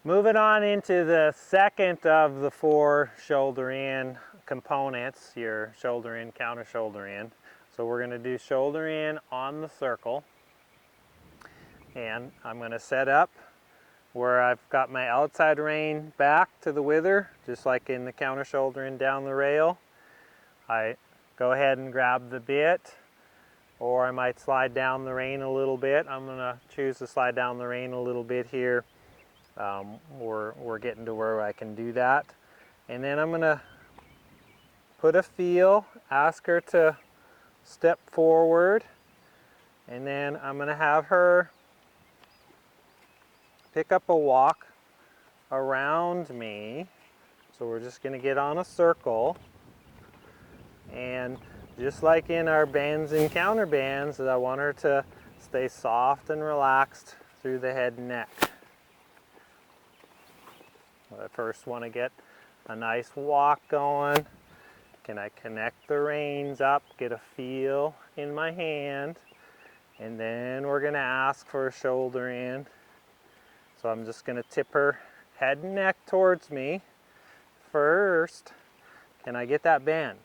Moving on into the second of the 4 shoulder in components, your shoulder in, counter shoulder in. So we're going to do shoulder in on the circle, and I'm going to set up where I've got my outside rein back to the wither, just like in the counter shoulder in down the rail. I go ahead and grab the bit, or I might slide down the rein a little bit. I'm going to choose to slide down the rein a little bit here. We're getting to where I can do that. And then I'm going to put a feel, ask her to step forward, and then I'm going to have her pick up a walk around me. So we're just going to get on a circle, and just like in our bends and counter bends, I want her to stay soft and relaxed through the head and neck. I first want to get a nice walk going. Can I connect the reins up, get a feel in my hand, and then we're going to ask for a shoulder in. So I'm just going to tip her head and neck towards me. First, can I get that bend?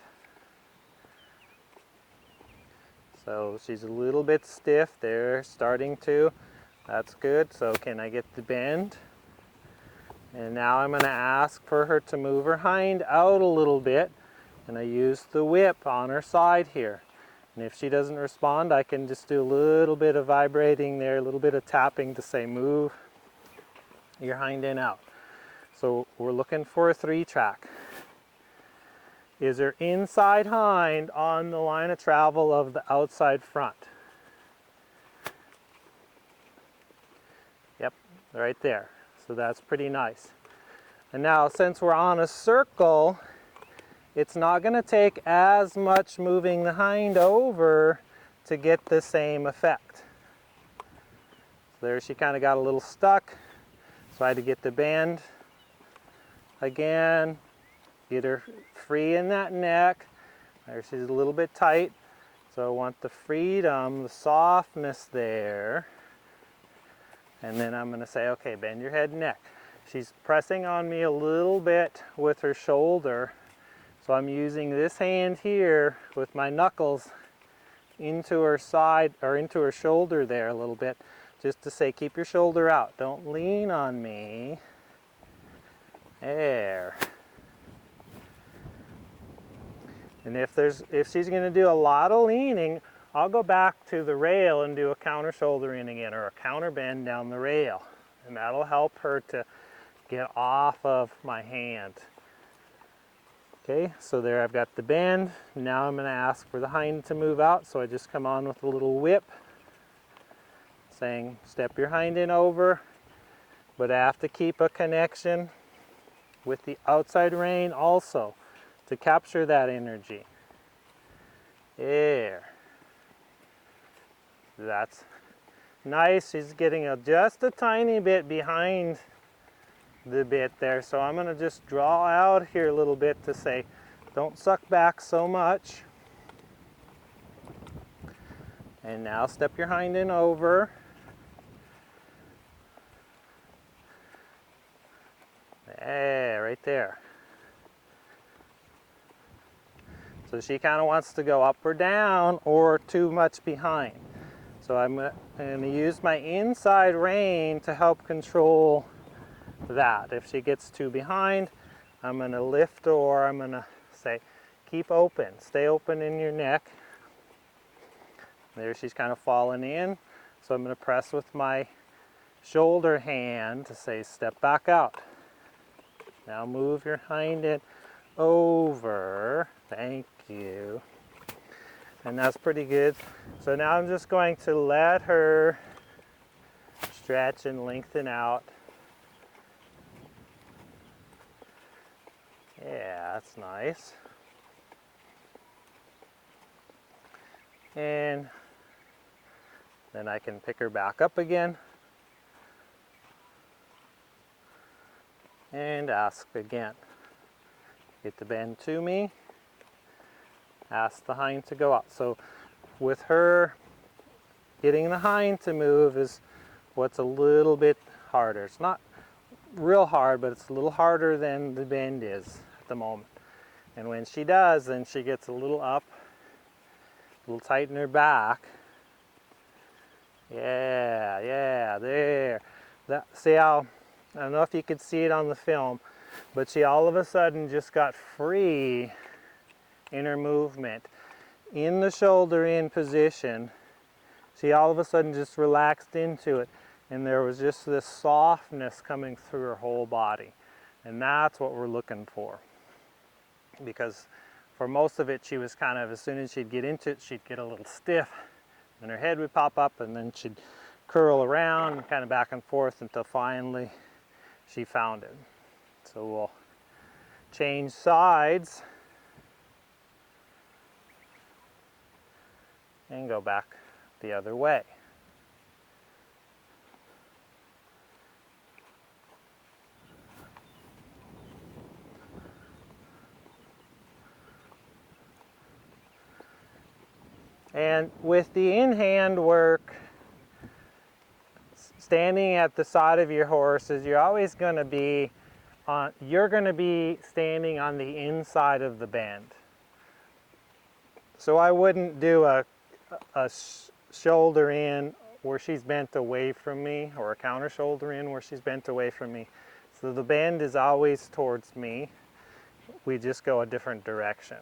So she's a little bit stiff there, starting to. That's good. So can I get the bend? And now I'm going to ask for her to move her hind out a little bit, and I use the whip on her side here. And if she doesn't respond, I can just do a little bit of vibrating there, a little bit of tapping to say move your hind end out. So we're looking for a 3-track. Is her inside hind on the line of travel of the outside front? Yep, right there. So that's pretty nice. And now, since we're on a circle, it's not going to take as much moving the hind over to get the same effect. So there she kind of got a little stuck. So I had to get the bend again, get her free in that neck. There she's a little bit tight. So I want the freedom, the softness there. And then I'm going to say, okay, bend your head and neck. She's pressing on me a little bit with her shoulder. So I'm using this hand here with my knuckles into her side, or into her shoulder there a little bit, just to say, keep your shoulder out. Don't lean on me. There. And if she's going to do a lot of leaning, I'll go back to the rail and do a counter shoulder in again, or a counter bend down the rail. And that'll help her to get off of my hand. Okay, so there I've got the bend. Now I'm going to ask for the hind to move out, so I just come on with a little whip, saying step your hind end over, but I have to keep a connection with the outside rein also to capture that energy. There. That's nice. She's getting just a tiny bit behind the bit there, so I'm going to just draw out here a little bit to say, don't suck back so much. And now step your hind end over. There, right there. So she kind of wants to go up or down or too much behind. So I'm going to use my inside rein to help control that. If she gets too behind, I'm going to lift, or I'm going to say, keep open. Stay open in your neck. There she's kind of fallen in. So I'm going to press with my shoulder hand to say, step back out. Now move your hind end over. Thank you. And that's pretty good. So now I'm just going to let her stretch and lengthen out. Yeah, that's nice. And then I can pick her back up again and ask again. Get the bend to me. Ask the hind to go out. So with her, getting the hind to move is what's a little bit harder. It's not real hard, but it's a little harder than the bend is at the moment. And when she does, then she gets a little up, a little tight in her back. Yeah, yeah, there. See how, I don't know if you could see it on the film, but she all of a sudden just got free in her movement. In the shoulder in position, she all of a sudden just relaxed into it, and there was just this softness coming through her whole body. And that's what we're looking for. Because for most of it, she was kind of, as soon as she'd get into it, she'd get a little stiff, and her head would pop up, and then she'd curl around, kind of back and forth, until finally she found it. So we'll change sides and go back the other way. And with the in-hand work, standing at the side of your horses, you're always going to be standing on the inside of the bend. So I wouldn't do a shoulder in where she's bent away from me, or a counter shoulder in where she's bent away from me. So the bend is always towards me. We just go a different direction.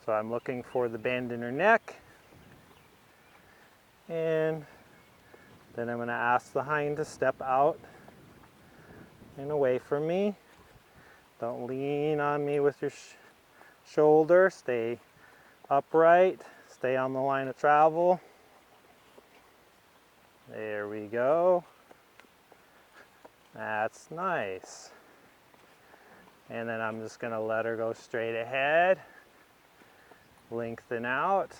So I'm looking for the bend in her neck, and then I'm going to ask the hind to step out and away from me. Don't lean on me with your shoulder. Stay upright. Stay on the line of travel. There we go. That's nice. And then I'm just going to let her go straight ahead. Lengthen out.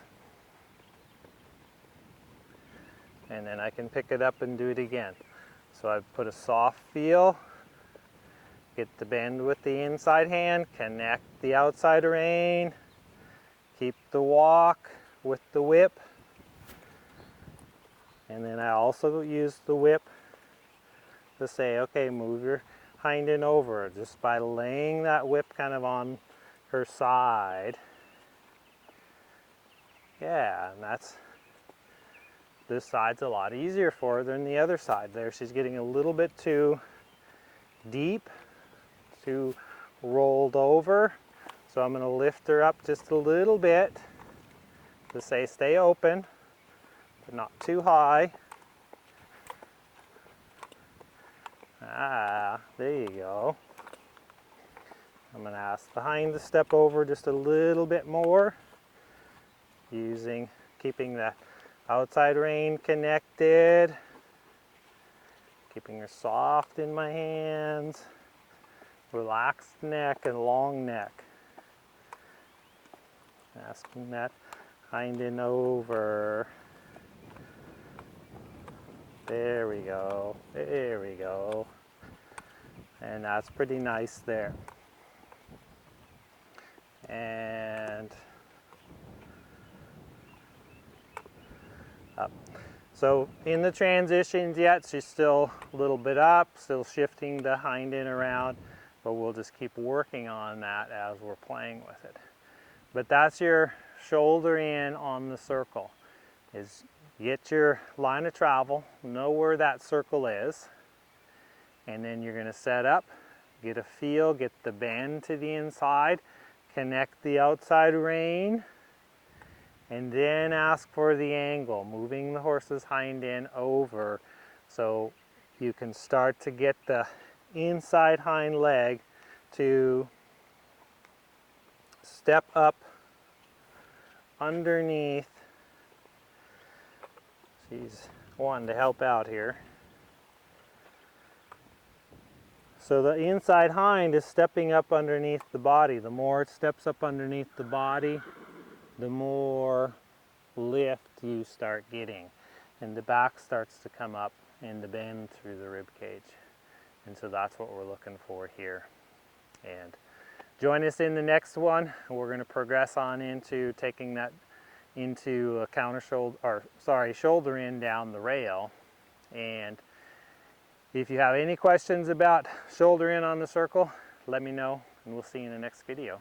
And then I can pick it up and do it again. So I've put a soft feel. Get the bend with the inside hand. Connect the outside rein. Keep the walk with the whip. And then I also use the whip to say, okay, move your hind end over, just by laying that whip kind of on her side. Yeah, and this side's a lot easier for her than the other side. There, she's getting a little bit too deep, too rolled over. So I'm going to lift her up just a little bit to say stay open, but not too high. Ah, there you go. I'm going to ask the hind to step over just a little bit more, keeping the outside rein connected, keeping her soft in my hands, relaxed neck and long neck. Asking that hind end over. There we go, there we go. And that's pretty nice there. And up. So in the transitions yet, she's still a little bit up, still shifting the hind end around, but we'll just keep working on that as we're playing with it. But that's your shoulder in on the circle, is get your line of travel, know where that circle is, and then you're going to set up, get a feel, get the bend to the inside, connect the outside rein, and then ask for the angle, moving the horse's hind end over so you can start to get the inside hind leg to step up underneath. She's wanting to help out here. So the inside hind is stepping up underneath the body. The more it steps up underneath the body, the more lift you start getting. And the back starts to come up and the bend through the rib cage. And so that's what we're looking for here. And join us in the next one. We're going to progress on into taking that into a shoulder in down the rail. And If you have any questions about shoulder in on the circle, let me know, and we'll see you in the next video.